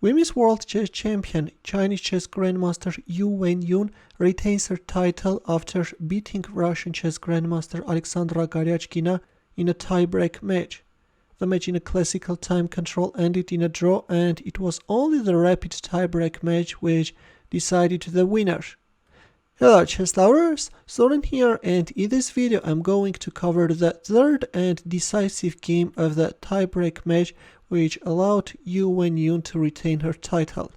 Women's World Chess Champion Chinese chess grandmaster Wenjun retains her title after beating Russian chess grandmaster Aleksandra Goryachkina in a tie-break match. The match in a classical time control ended in a draw, and it was only the rapid tie-break match which decided the winner. Hello chess lovers, Soren here, and in this video I'm going to cover the third and decisive game of the tie-break match which allowed Wenjun to retain her title.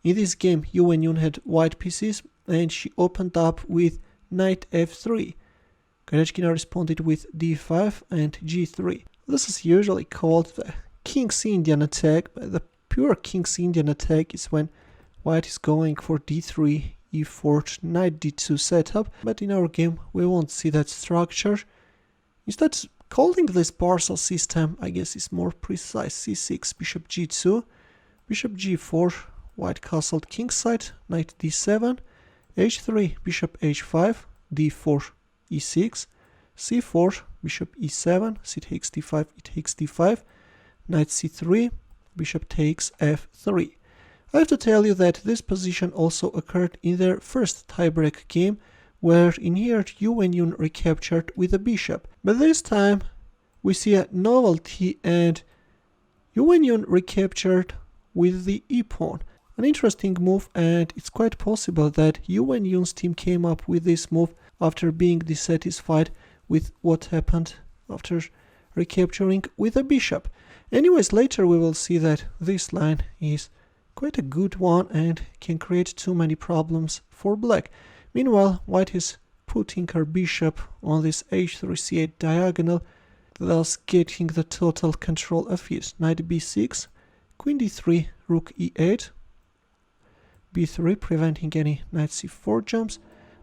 In this game Wenjun had white pieces and she opened up with knight f3. Goryachkina responded with d5 and g3. This is usually called the King's Indian attack, but the pure King's Indian attack is when white is going for d3, e4, knight d2 setup, but in our game we won't see that structure. Instead, calling this parcel system, I guess, is more precise. c6, bishop g2, bishop g4, white castled kingside, knight d7, h3, bishop h5, d4, e6, c4, bishop e7, c takes d5, e takes d5, knight c3, bishop takes f3. I have to tell you that this position also occurred in their first tiebreak game, where in here Wenjun recaptured with a bishop. But this time we see a novelty, and Wenjun recaptured with the e-pawn. An interesting move, and it's quite possible that Wenjun's team came up with this move after being dissatisfied with what happened after recapturing with a bishop. Anyways, later we will see that this line is quite a good one and can create too many problems for black. Meanwhile, white is putting her bishop on this h3 c8 diagonal, thus getting the total control of his. Knight b6, queen d3, rook e8, b3 preventing any knight c4 jumps,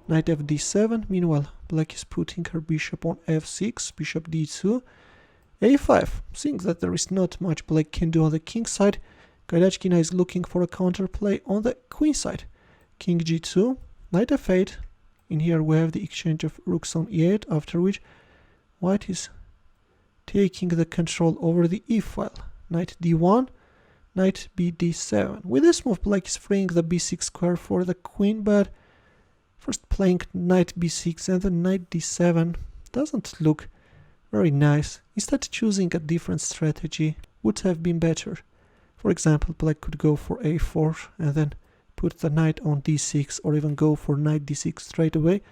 knight fd7. Meanwhile, black is putting her bishop on f6, bishop d2, a5. Seeing that there is not much black can do on the king side, Goryachkina is looking for a counterplay on the queen side. King g2, knight f8. In here we have the exchange of rooks on e8, after which white is taking the control over the e file. Knight d1, knight bd7. With this move, black is freeing the b6 square for the queen, but first playing knight b6 and then knight d7 doesn't look very nice. Instead, choosing a different strategy would have been better. For example, black could go for a4 and then put the knight on d6, or even go for knight d6 straight away.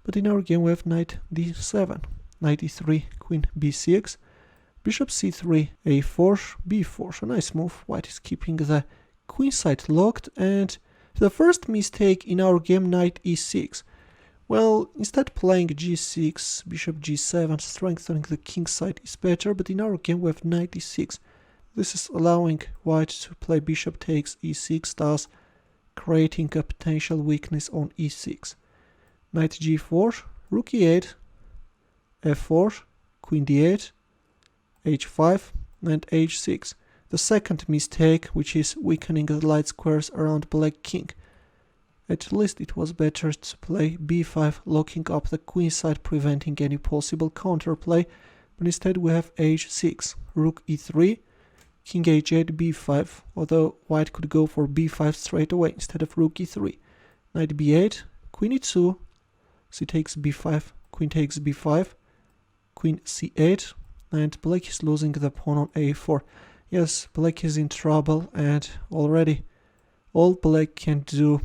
But in our game we have knight d7, knight e3, queen b6, bishop c3, a4, b4. A nice move. White is keeping the queen side locked, and the first mistake in our game, knight e6. Well, instead playing g6, bishop g7, strengthening the king side is better, but in our game we have knight e6. This is allowing white to play bishop takes e6, thus creating a potential weakness on e6. Knight g4, rook e8, f4, queen d8, h5, and h6. The second mistake, which is weakening the light squares around black king. At least it was better to play b5, locking up the queen side, preventing any possible counterplay, but instead we have h6, rook e3, king h8, b5, although white could go for b5 straight away instead of rook e3. Knight b8, queen e2, c takes b5, queen takes b5, queen c8, and black is losing the pawn on a4. Yes, black is in trouble, and already all black can do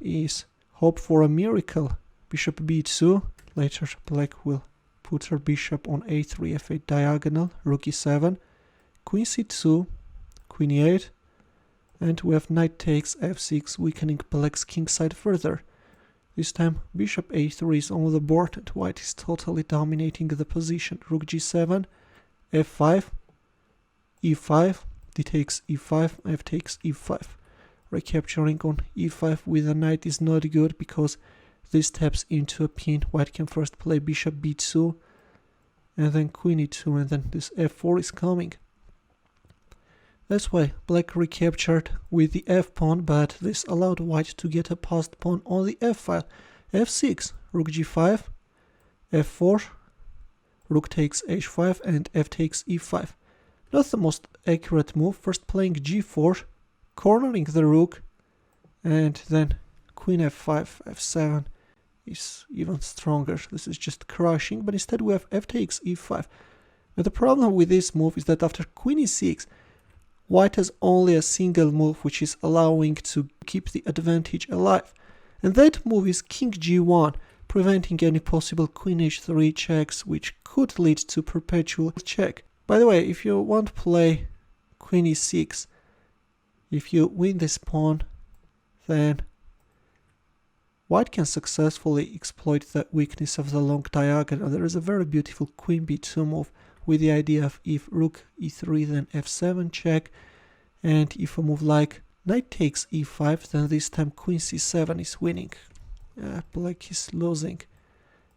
is hope for a miracle. Bishop b2, later black will put her bishop on a3 f8 diagonal, rook e7, queen c2, queen e8, and we have knight takes f6, weakening black's king side further. This time bishop a3 is on the board and white is totally dominating the position. Rook g7, f5, e5, d takes e5, f takes e5. Recapturing on e5 with a knight is not good, because this taps into a pin. White can first play bishop b2 and then queen e2, and then this f4 is coming. That's why black recaptured with the f-pawn, but this allowed white to get a passed pawn on the f-file. f6, rook g5, f4, rook takes h5, and f takes e5. Not the most accurate move. First playing g4, cornering the rook, and then queen f5, f7 is even stronger. This is just crushing, but instead we have f takes e5. Now the problem with this move is that after queen e6, white has only a single move which is allowing to keep the advantage alive. And that move is king g1, preventing any possible queen h3 checks which could lead to perpetual check. By the way, if you want to play queen e6, if you win this pawn, then white can successfully exploit the weakness of the long diagonal. There is a very beautiful queen b2 move with the idea of if rook e3 then f7 check, and if a move like knight takes e5, then this time queen c7 is winning. Black is losing.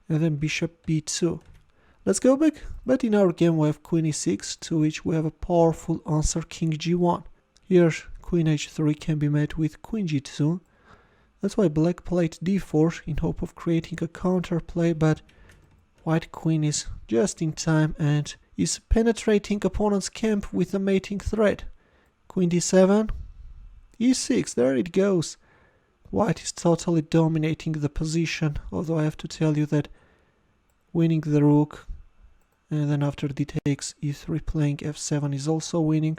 And then bishop b2. Let's go back, but in our game we have queen e6, to which we have a powerful answer king g1. Here queen h3 can be met with queen g2. That's why black played d4 in hope of creating a counterplay, but white queen is just in time and is penetrating opponent's camp with a mating threat. Queen d7, e6, there it goes. White is totally dominating the position, although I have to tell you that winning the rook, and then after d takes e3 playing f7 is also winning.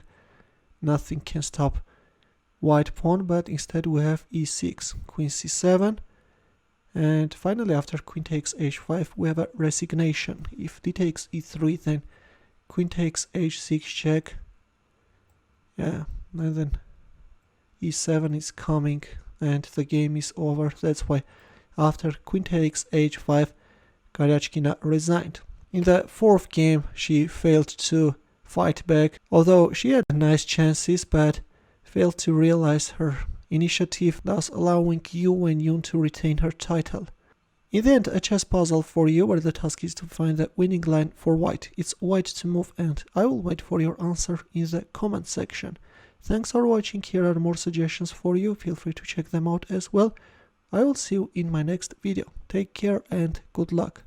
Nothing can stop white pawn, but instead we have e6, queen c7, and finally after queen takes h5 we have a resignation. If d takes e3, then queen takes h6 check, and then e7 is coming and the game is over. That's why after queen takes h5 Goryachkina resigned. In the fourth game she failed to fight back, although she had nice chances, but failed to realize her initiative, thus allowing Wenjun to retain her title. In the end, a chess puzzle for you where the task is to find the winning line for white. It's white to move, and I will wait for your answer in the comment section. Thanks for watching. Here are more suggestions for you. Feel free to check them out as well. I will see you in my next video. Take care and good luck.